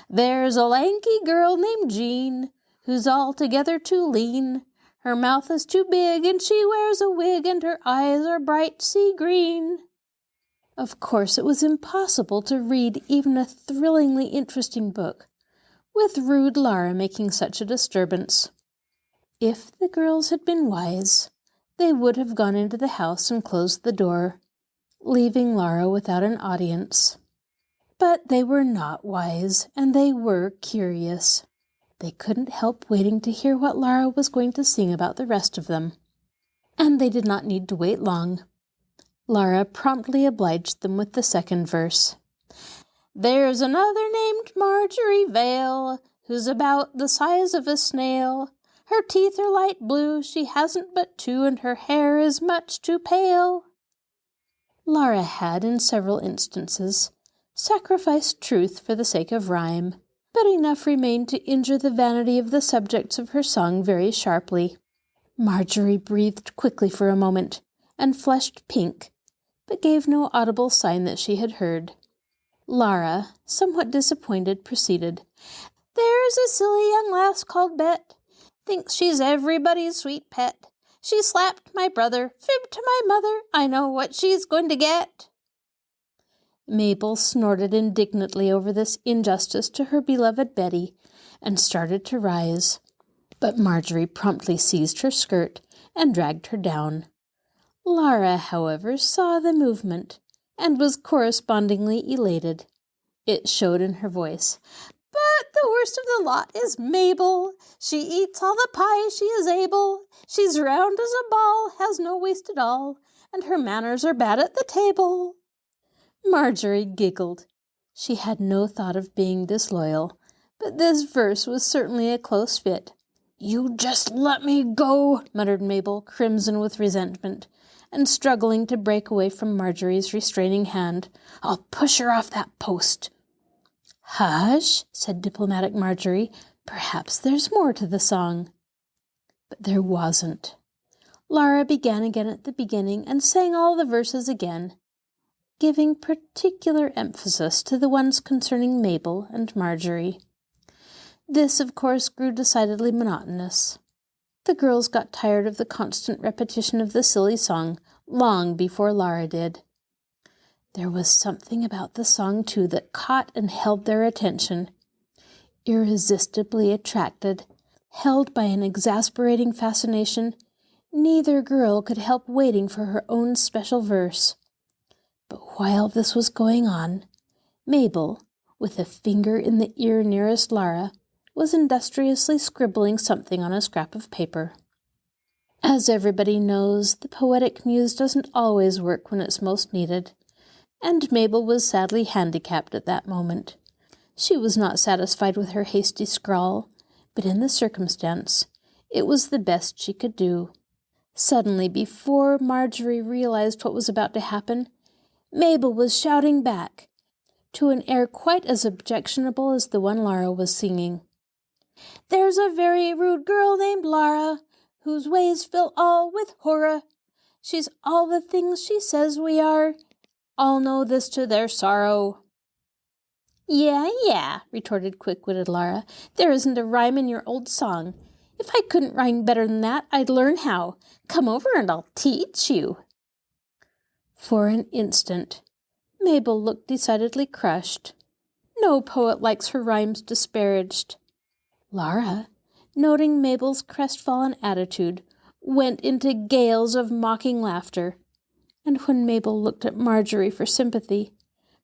"There's a lanky girl named Jean, who's altogether too lean. Her mouth is too big, and she wears a wig, and her eyes are bright sea green." Of course, it was impossible to read even a thrillingly interesting book with rude Lara making such a disturbance. If the girls had been wise, they would have gone into the house and closed the door, leaving Lara without an audience. But they were not wise, and they were curious. They couldn't help waiting to hear what Lara was going to sing about the rest of them. And they did not need to wait long. Lara promptly obliged them with the second verse. "There's another named Marjorie Vale, who's about the size of a snail. Her teeth are light blue, she hasn't but two, and her hair is much too pale." Lara had, in several instances, sacrificed truth for the sake of rhyme, but enough remained to injure the vanity of the subjects of her song very sharply. Marjorie breathed quickly for a moment, and flushed pink, but gave no audible sign that she had heard. Lara, somewhat disappointed, proceeded. "There's a silly young lass called Bet, thinks she's everybody's sweet pet. She slapped my brother, fibbed to my mother. I know what she's going to get. Mabel snorted indignantly over this injustice to her beloved Betty and started to rise. But Marjorie promptly seized her skirt and dragged her down. Lara, however, saw the movement and was correspondingly elated. It showed in her voice. But the worst of the lot is Mabel. She eats all the pie she is able. She's round as a ball, has no waist at all, and her manners are bad at the table. Marjorie giggled. She had no thought of being disloyal, but this verse was certainly a close fit. You just let me go, muttered Mabel, crimson with resentment, and struggling to break away from Marjorie's restraining hand. I'll push her off that post. Hush, said diplomatic Marjorie. Perhaps there's more to the song. But there wasn't. Lara began again at the beginning and sang all the verses again, giving particular emphasis to the ones concerning Mabel and Marjorie. This, of course, grew decidedly monotonous. The girls got tired of the constant repetition of the silly song long before Lara did. There was something about the song, too, that caught and held their attention. Irresistibly attracted, held by an exasperating fascination, neither girl could help waiting for her own special verse. But while this was going on, Mabel, with a finger in the ear nearest Lara, was industriously scribbling something on a scrap of paper. As everybody knows, the poetic muse doesn't always work when it's most needed, and Mabel was sadly handicapped at that moment. She was not satisfied with her hasty scrawl, but in the circumstance, it was the best she could do. Suddenly, before Marjorie realized what was about to happen, Mabel was shouting back, to an air quite as objectionable as the one Lara was singing. There's a very rude girl named Lara, whose ways fill all with horror. She's all the things she says we are. All know this to their sorrow. Yeah, retorted quick-witted Lara. There isn't a rhyme in your old song. If I couldn't rhyme better than that, I'd learn how. Come over and I'll teach you. For an instant, Mabel looked decidedly crushed. No poet likes her rhymes disparaged. Lara, noting Mabel's crestfallen attitude, went into gales of mocking laughter, and when Mabel looked at Marjorie for sympathy,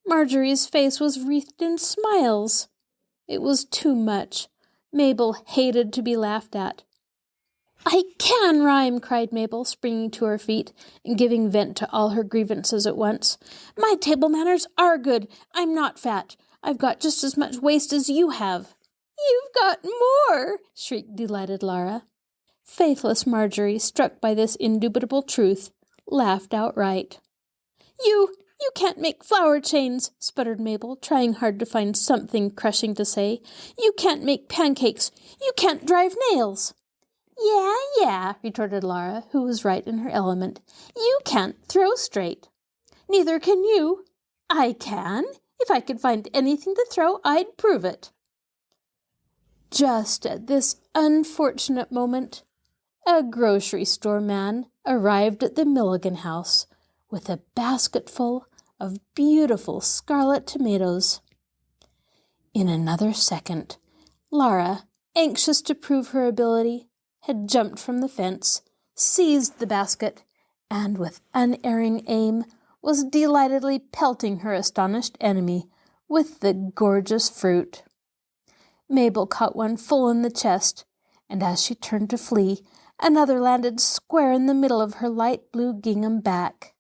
Marjorie's face was wreathed in smiles. It was too much. Mabel hated to be laughed at. I can rhyme, cried Mabel, springing to her feet and giving vent to all her grievances at once. My table manners are good. I'm not fat. I've got just as much waist as you have. You've got more, shrieked delighted Lara. Faithless Marjorie, struck by this indubitable truth, laughed outright. You can't make flower chains, sputtered Mabel, trying hard to find something crushing to say. You can't make pancakes. You can't drive nails. Yeah, retorted Lara, who was right in her element. You can't throw straight. Neither can you. I can. If I could find anything to throw, I'd prove it. Just at this unfortunate moment, a grocery store man arrived at the Milligan house with a basketful of beautiful scarlet tomatoes. In another second, Lara, anxious to prove her ability, had jumped from the fence, seized the basket, and with unerring aim was delightedly pelting her astonished enemy with the gorgeous fruit. Mabel caught one full in the chest, and as she turned to flee, another landed square in the middle of her light blue gingham back.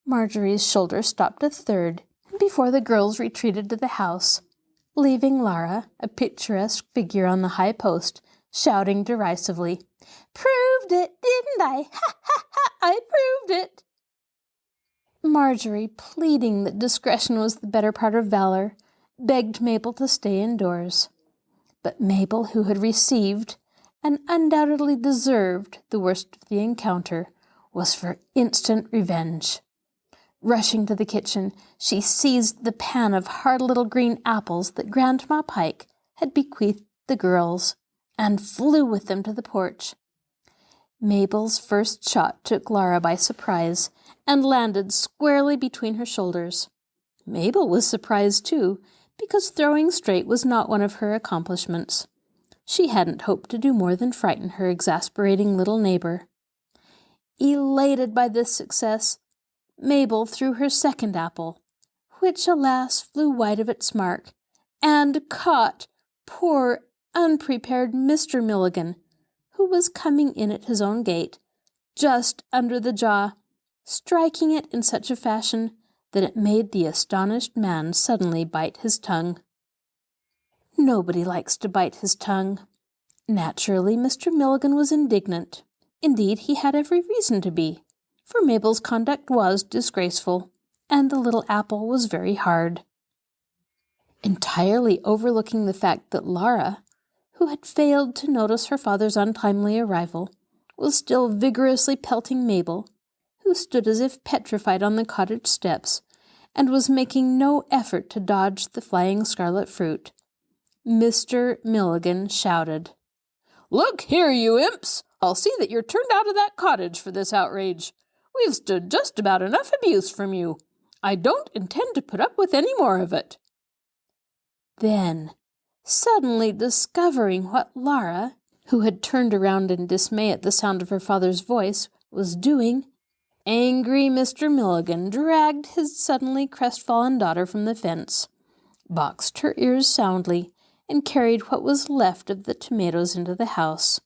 Marjorie's shoulder stopped a third before the girls retreated to the house, leaving Lara, a picturesque figure on the high post, shouting derisively, Proved it, didn't I? Ha, ha, ha, I proved it. Marjorie, pleading that discretion was the better part of valor, begged Mabel to stay indoors. But Mabel, who had received, and undoubtedly deserved, the worst of the encounter, was for instant revenge. Rushing to the kitchen, she seized the pan of hard little green apples that Grandma Pike had bequeathed the girls, and flew with them to the porch. Mabel's first shot took Laura by surprise and landed squarely between her shoulders. Mabel was surprised too, because throwing straight was not one of her accomplishments. She hadn't hoped to do more than frighten her exasperating little neighbor. Elated by this success, Mabel threw her second apple, which, alas, flew wide of its mark, and caught poor, unprepared Mr. Milligan, who was coming in at his own gate, just under the jaw, striking it in such a fashion that it made the astonished man suddenly bite his tongue. Nobody likes to bite his tongue. Naturally, Mr. Milligan was indignant. Indeed, he had every reason to be, for Mabel's conduct was disgraceful, and the little apple was very hard. Entirely overlooking the fact that Laura, who had failed to notice her father's untimely arrival, was still vigorously pelting Mabel, who stood as if petrified on the cottage steps, and was making no effort to dodge the flying scarlet fruit, Mr. Milligan shouted, "Look here, you imps! I'll see that you're turned out of that cottage for this outrage. We've stood just about enough abuse from you. I don't intend to put up with any more of it." Then, suddenly discovering what Laura, who had turned around in dismay at the sound of her father's voice, was doing, angry Mr. Milligan dragged his suddenly crestfallen daughter from the fence, boxed her ears soundly, and carried what was left of the tomatoes into the house.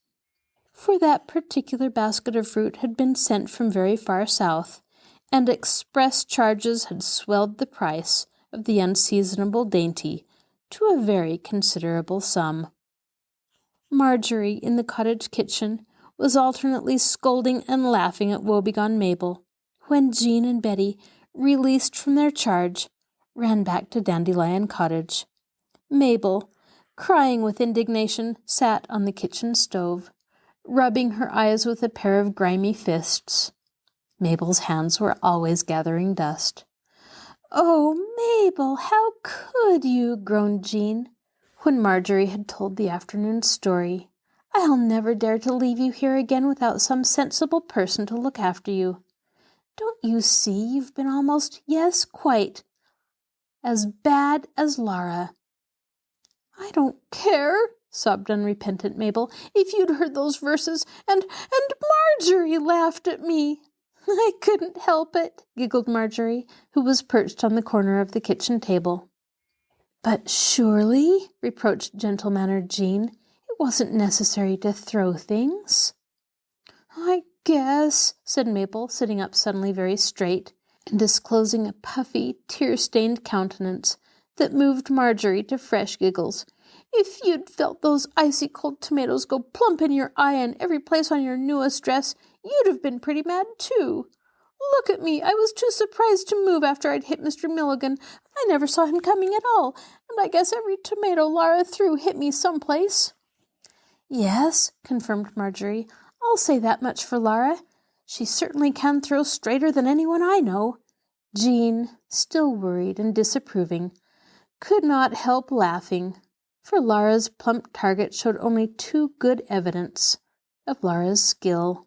For that particular basket of fruit had been sent from very far south, and express charges had swelled the price of the unseasonable dainty to a very considerable sum. Marjorie, in the cottage kitchen, was alternately scolding and laughing at woebegone Mabel, when Jean and Betty, released from their charge, ran back to Dandelion Cottage. Mabel, crying with indignation, sat on the kitchen stove, rubbing her eyes with a pair of grimy fists. Mabel's hands were always gathering dust. "Oh, Mabel, how could you?" groaned Jean, when Marjorie had told the afternoon's story. "I'll never dare to leave you here again without some sensible person to look after you. Don't you see you've been almost, yes, quite, as bad as Laura?" "I don't care," sobbed unrepentant Mabel. "If you'd heard those verses, and Marjorie laughed at me." "I couldn't help it," giggled Marjorie, who was perched on the corner of the kitchen table. "But surely," reproached gentle-mannered Jean, "it wasn't necessary to throw things." "I guess," said Mabel, sitting up suddenly very straight, and disclosing a puffy, tear-stained countenance that moved Marjorie to fresh giggles. "If you'd felt those icy-cold tomatoes go plump in your eye and every place on your newest dress, you'd have been pretty mad, too. Look at me. I was too surprised to move after I'd hit Mr. Milligan. I never saw him coming at all, and I guess every tomato Laura threw hit me someplace." "Yes," confirmed Marjorie. "I'll say that much for Laura. She certainly can throw straighter than anyone I know." Jean, still worried and disapproving, could not help laughing, for Laura's plump target showed only too good evidence of Laura's skill.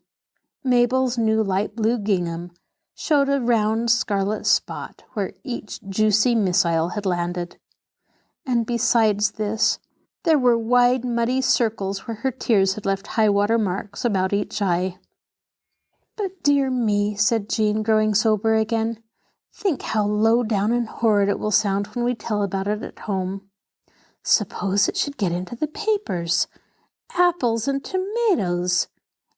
Mabel's new light blue gingham showed a round scarlet spot where each juicy missile had landed. And besides this, there were wide muddy circles where her tears had left high-water marks about each eye. "But dear me," said Jean, growing sober again, "think how low down and horrid it will sound when we tell about it at home. Suppose it should get into the papers. Apples and tomatoes.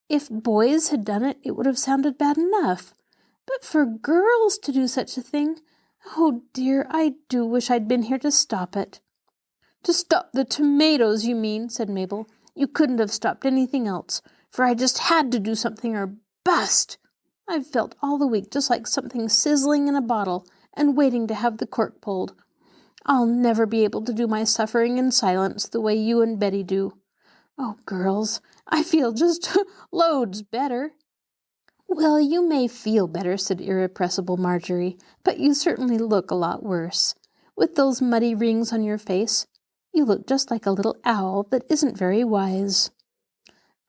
If boys had done it, it would have sounded bad enough. But for girls to do such a thing, oh dear, I do wish I'd been here to stop it." "To stop the tomatoes, you mean," said Mabel. "You couldn't have stopped anything else, for I just had to do something or bust. I've felt all the week just like something sizzling in a bottle and waiting to have the cork pulled. I'll never be able to do my suffering in silence the way you and Betty do. Oh, girls, I feel just loads better." "Well, you may feel better," said irrepressible Marjorie, "but you certainly look a lot worse. With those muddy rings on your face, you look just like a little owl that isn't very wise."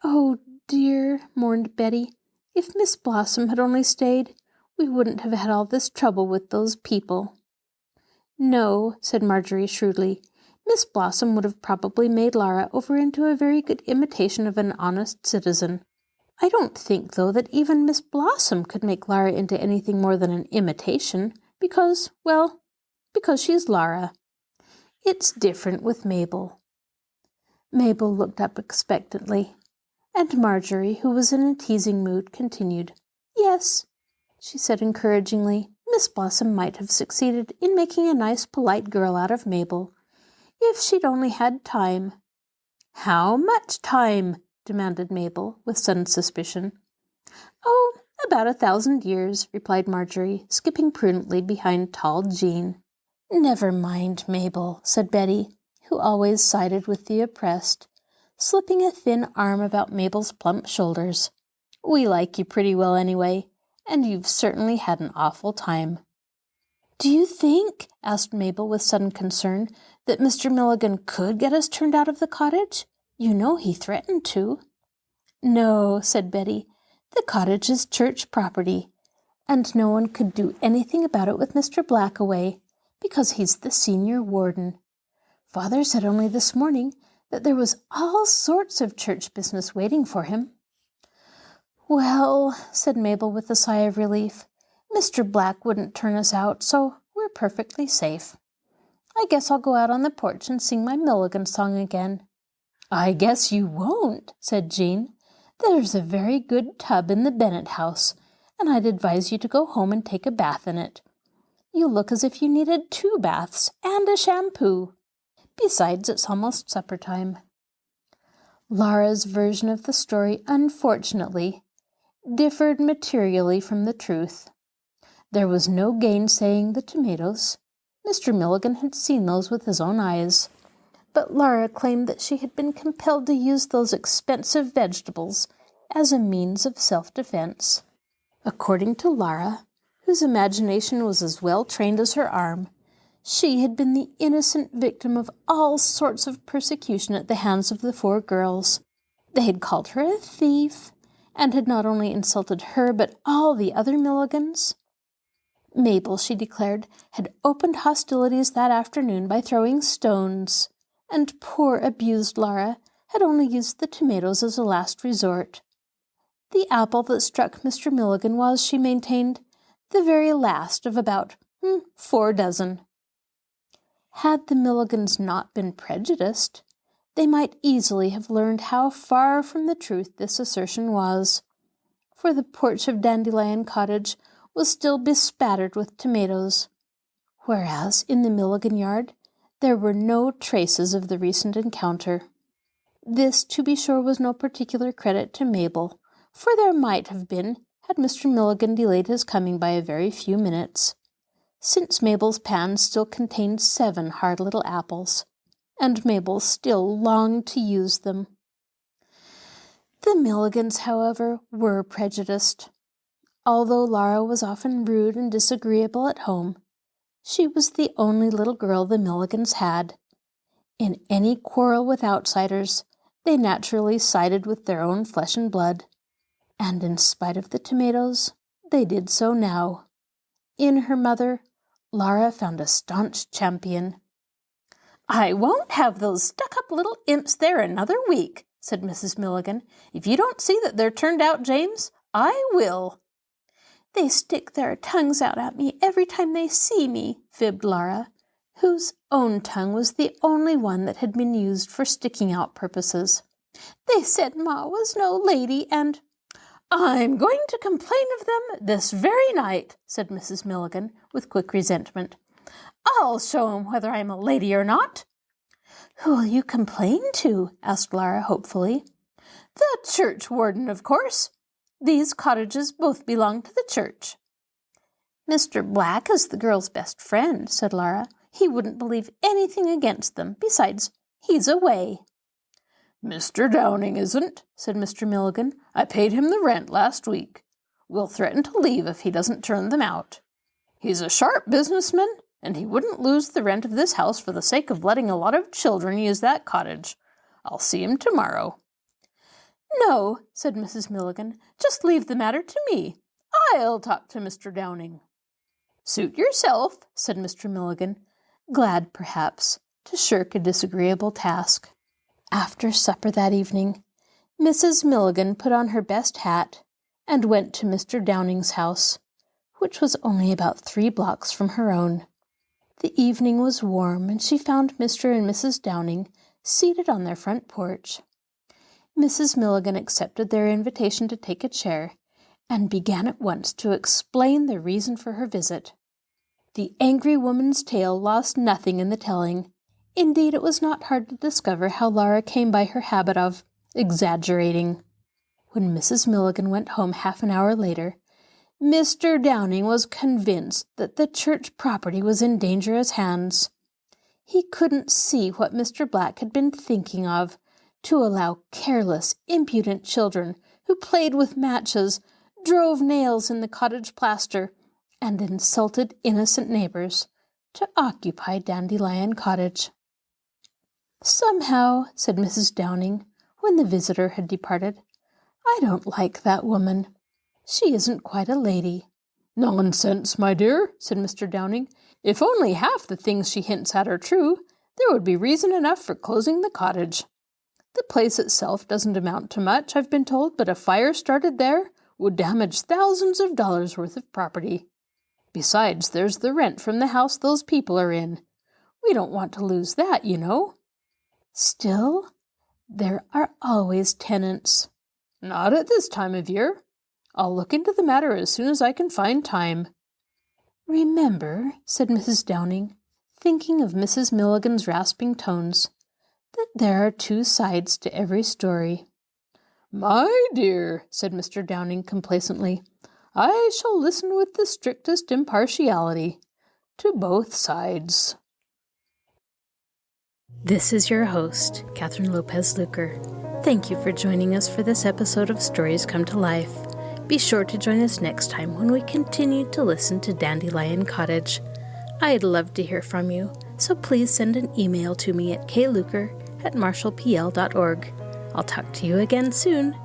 "Oh, dear," mourned Betty. "If Miss Blossom had only stayed, we wouldn't have had all this trouble with those people." "No," said Marjorie shrewdly. "Miss Blossom would have probably made Lara over into a very good imitation of an honest citizen. I don't think, though, that even Miss Blossom could make Lara into anything more than an imitation, because she's Lara. It's different with Mabel." Mabel looked up expectantly, and Marjorie, who was in a teasing mood, continued. "Yes," she said encouragingly, "Miss Blossom might have succeeded in making a nice, polite girl out of Mabel, if she'd only had time." "How much time?" demanded Mabel, with sudden suspicion. "Oh, about 1,000 years," replied Marjorie, skipping prudently behind tall Jean. "Never mind, Mabel," said Betty, who always sided with the oppressed, slipping a thin arm about Mabel's plump shoulders. "We like you pretty well anyway, and you've certainly had an awful time." "Do you think," asked Mabel with sudden concern, "that Mr. Milligan could get us turned out of the cottage? You know he threatened to." "No," said Betty. "The cottage is church property, and no one could do anything about it with Mr. Black away, because he's the senior warden. Father said only this morning that there was all sorts of church business waiting for him." "Well," said Mabel with a sigh of relief, "Mr. Black wouldn't turn us out, so we're perfectly safe. I guess I'll go out on the porch and sing my Milligan song again." "I guess you won't," said Jean. "There's a very good tub in the Bennett house, and I'd advise you to go home and take a bath in it. You look as if you needed 2 baths and a shampoo. Besides, it's almost supper time." Lara's version of the story, unfortunately, differed materially from the truth. There was no gainsaying the tomatoes. Mr. Milligan had seen those with his own eyes. But Lara claimed that she had been compelled to use those expensive vegetables as a means of self-defense. According to Lara, whose imagination was as well trained as her arm, she had been the innocent victim of all sorts of persecution at the hands of the 4 girls. They had called her a thief, and had not only insulted her but all the other Milligans. Mabel, she declared, had opened hostilities that afternoon by throwing stones, and poor abused Lara had only used the tomatoes as a last resort. The apple that struck Mr. Milligan was, she maintained, the very last of about 4 dozen. Had the Milligans not been prejudiced, they might easily have learned how far from the truth this assertion was, for the porch of Dandelion Cottage was still bespattered with tomatoes, whereas in the Milligan yard there were no traces of the recent encounter. This, to be sure, was no particular credit to Mabel, for there might have been, had Mr. Milligan delayed his coming by a very few minutes, since Mabel's pan still contained 7 hard little apples, and Mabel still longed to use them. The Milligans, however, were prejudiced. Although Lara was often rude and disagreeable at home, she was the only little girl the Milligans had. In any quarrel with outsiders, they naturally sided with their own flesh and blood, and in spite of the tomatoes, they did so now. In her mother, Lara found a staunch champion. "I won't have those stuck-up little imps there another week," said Mrs. Milligan. "If you don't see that they're turned out, James, I will." "They stick their tongues out at me every time they see me," fibbed Lara, whose own tongue was the only one that had been used for sticking-out purposes. "They said Ma was no lady, and—" "I'm going to complain of them this very night," said Mrs. Milligan, with quick resentment. "I'll show 'em whether I'm a lady or not." "Who'll you complain to?" asked Lara hopefully. "The church warden, of course. These cottages both belong to the church." "Mr. Black is the girl's best friend," said Lara. "He wouldn't believe anything against them. Besides, he's away." "Mr. Downing isn't," said Mr. Milligan. "I paid him the rent last week. We'll threaten to leave if he doesn't turn them out. He's a sharp businessman, and he wouldn't lose the rent of this house for the sake of letting a lot of children use that cottage. I'll see him tomorrow." No, said Mrs. Milligan, just leave the matter to me. I'll talk to Mr. Downing. Suit yourself, said Mr. Milligan, glad, perhaps, to shirk a disagreeable task. After supper that evening, Mrs. Milligan put on her best hat and went to Mr. Downing's house, which was only about 3 blocks from her own. The evening was warm, and she found Mr. and Mrs. Downing seated on their front porch. Mrs. Milligan accepted their invitation to take a chair, and began at once to explain the reason for her visit. The angry woman's tale lost nothing in the telling. Indeed, it was not hard to discover how Laura came by her habit of exaggerating. When Mrs. Milligan went home half an hour later, Mr. Downing was convinced that the church property was in dangerous hands. He couldn't see what Mr. Black had been thinking of, to allow careless, impudent children who played with matches, drove nails in the cottage plaster, and insulted innocent neighbors to occupy Dandelion Cottage. Somehow, said Mrs. Downing, when the visitor had departed, I don't like that woman. She isn't quite a lady. Nonsense, my dear, said Mr. Downing. If only half the things she hints at are true, there would be reason enough for closing the cottage. The place itself doesn't amount to much, I've been told, but a fire started there would damage thousands of dollars worth of property. Besides, there's the rent from the house those people are in. We don't want to lose that, you know. Still, there are always tenants. Not at this time of year. I'll look into the matter as soon as I can find time. Remember, said Mrs. Downing, thinking of Mrs. Milligan's rasping tones, that there are 2 sides to every story. My dear, said Mr. Downing complacently, I shall listen with the strictest impartiality to both sides. This is your host, Kathryn Lopez Luker. Thank you for joining us for this episode of Stories Come to Life. Be sure to join us next time when we continue to listen to Dandelion Cottage. I'd love to hear from you, so please send an email to me at kluker@marshallpl.org. I'll talk to you again soon.